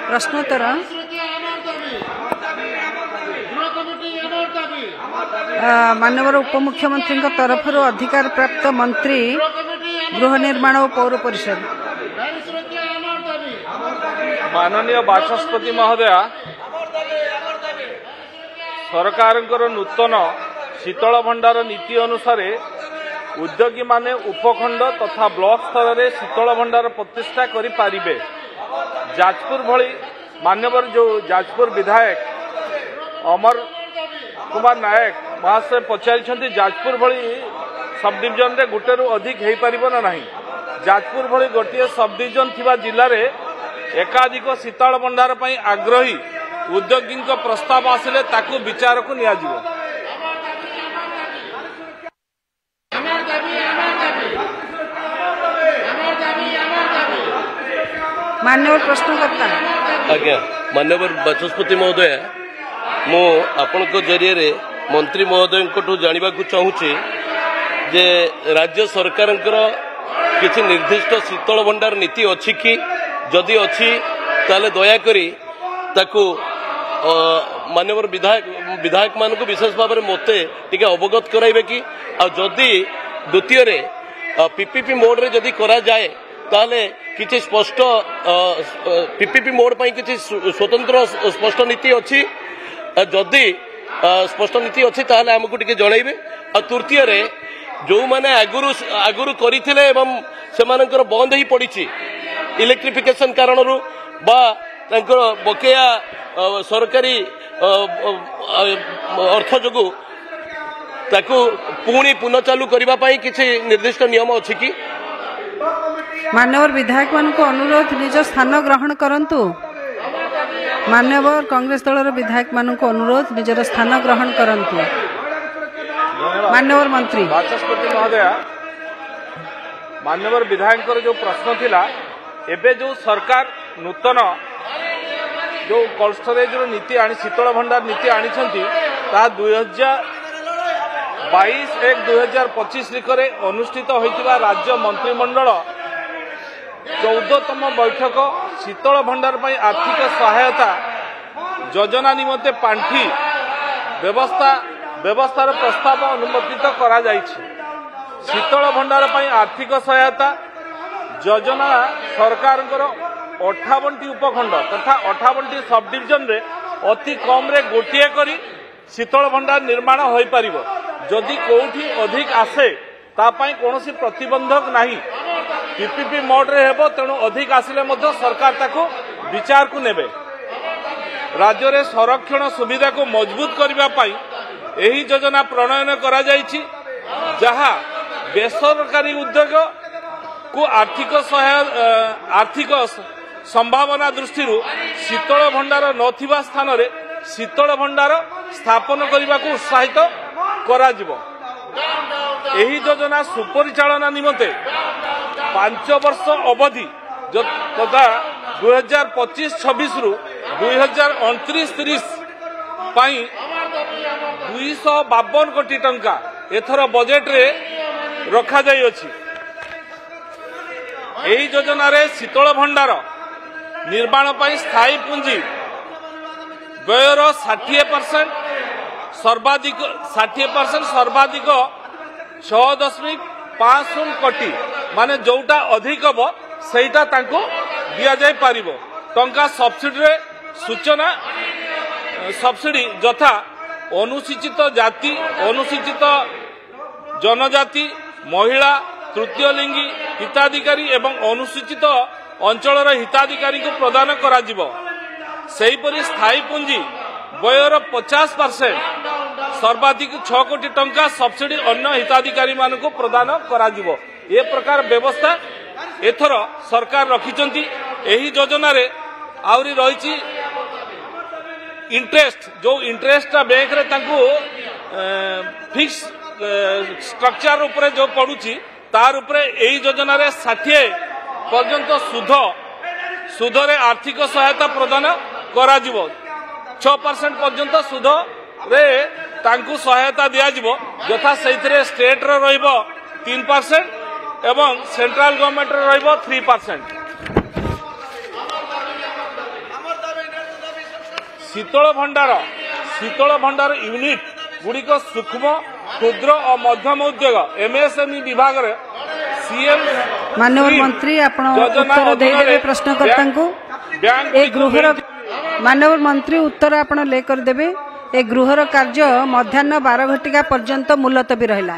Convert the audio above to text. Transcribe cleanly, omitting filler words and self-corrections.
प्रश्नोत्तर माननीय उपमुख्यमंत्री तरफ अधिकार प्राप्त मंत्री गृह निर्माण और पौर परिषद। माननीय बाचस्पति महोदय, सरकार नूतन शीतल भंडार नीति अनुसार उद्योगी माने उपखंड तथा ब्लॉक स्तर में शीतल भंडार प्रतिष्ठा करि पारिबे। जाजपुर भली मान्यवर जो जाजपुर विधायक अमर कुमार नायक महाशय पचारि जाजपुर भली सब डिविजन रे गुटे रु अधिक हो पार ना नहीं। जाजपुर भली गोटे सब डिविजन थिबा जिल्ला रे एकाधिक शीतल भंडार पई आग्रही उद्योगी प्रस्ताव आसिले ताकू विचार को निया जिवो। मान्यवर प्रश्नकर्ता आज्ञा मान्यवर बाचस्पति महोदय, मु आपण जरिए मंत्री महोदय को जानवा चाहूँगी जे राज्य सरकार किसी निर्दिष्ट शीतल भंडार नीति अच्छी कि जदि अच्छी ताले दयाकोरी ताकू मान्यवर विधायक मान विशेष भाव में मते टिके अवगत कराइबे कि जदि द्वितीय पीपीपी मोड रे जदि करा जाए ताले किसी स्पष्ट पीपीपी मोड पई किसी स्वतंत्र स्पष्ट नीति अच्छी जदि स्पष्ट नीति अच्छी ताले हमको टिके जणाइबे। तृतीय रे जो माने आगुरु करिथिले एवं सेमानकर बंद ही पड़ी इलेक्ट्रिफिकेशन कारण बा तांकर बकेया सरकारी अर्थ जोगु ताकू पुणी पुनः चालू करबा पई किछि निर्दिष्ट नियम अछि कि? मान्यवर विधायक मान को अनुरोध निज स्थान ग्रहण करंतु। मान्यवर कांग्रेस दलर विधायक मान को अनुरोध निजर स्थान ग्रहण करंतु। मान्यवर मंत्री बाचस्पति महोदय, मान्यवर विधायक जो प्रश्न थिला एबे जो सरकार नूतन जो कोल्ड स्टोरेज नीति आनी शीतल भंडार नीति आनी 2022-1-2025 लिखरे अनुष्ठित होइतिबा राज्य मंत्रिमंडल 14तम बैठक शीतल भंडार पई आर्थिक सहायता योजना निमंते पांठी व्यवस्थार प्रस्ताव अनुमोदित करा जायछि। शीतल भंडार पई आर्थिक सहायता योजना सरकार 58टी उपखंड तथा 58टी सब डिविजन रे अति कम रे गोटिए करी शीतल भंडार निर्माण होई परिबो। जदि कोठी अधिक आसे ता पई कोनोसी प्रतिबंधक नाही। पीपीपी मोड रे हेबो, तेणु अधिक आसिले मध्य सरकार ताको विचार को नेबे। राज्य रे संरक्षण सुविधा को मजबूत करबा पई एही योजना प्रणयन करा जायछि, जहा बेसरकारी उद्योग को आर्थिक संभावना दृष्टि शीतल भंडार नथिबा स्थान रे शीतल भंडार स्थापन करने को उत्साहित करा जिवो। एही योजना सुपरिचालना निमंते 5 वर्ष अवधि तथा 2025-26 रु 2029-30 पाई 252 कोटी टंका एथर बजेट रे रखा जाई अछि। एही योजना रे शीतल भंडार निर्माण पाई स्थायी पुंजी व्ययर 60% सर्वाधिक 6.50 कोटी माने जोटा अधिक हम सेटा तांको दिया जाय पारिबो। टंका सब्सिडी रे सूचना सब्सिडी यथा अनुसूचित जाति, अनुसूचित जनजाति, महिला, तृतीय लिंगी हिताधिकारी एवं अनुसूचित अंचलर हिताधिकारी को प्रदान करा जिवो। सेहीपरि स्थायी पुंजी व्ययर 50% सर्वाधिक 6 कोटी टंका सब्सिडी अन्य हिताधिकारी मान को प्रदान करा जिवो। ए प्रकार व्यवस्था एथर सरकार रखिचंती। एही योजना रे आउरी रहिची इंटरेस्ट, जो इंटरेस्ट बैंक रे तांको फिक्स स्ट्रक्चर ऊपर जो पड़ुची तार ऊपर एही योजना रे 60 पर्यंत सुध रे आर्थिक सहायता प्रदान करा जिवो। 6% पर्यंत सुध रे तांकु सहायता दिया जिवो। यथा सेइथरे स्टेट रो रहिबो 3% एवं सेंट्रल गवर्नमेंट रहिबो 3%। शीतल भंडार यूनिट गुड़िक सूक्ष्म क्षुद्र और मध्यम उद्योग एमएसएमई विभाग सीएम माननीय मंत्री आपण उत्तर देदेवे प्रश्नकर्ता को ए गृहर माननीय मंत्री उत्तर आपण ले कर देबे। ए गृहर कार्य मध्याह्न 12 घटिका पर्यंत मुलतवी रहिला।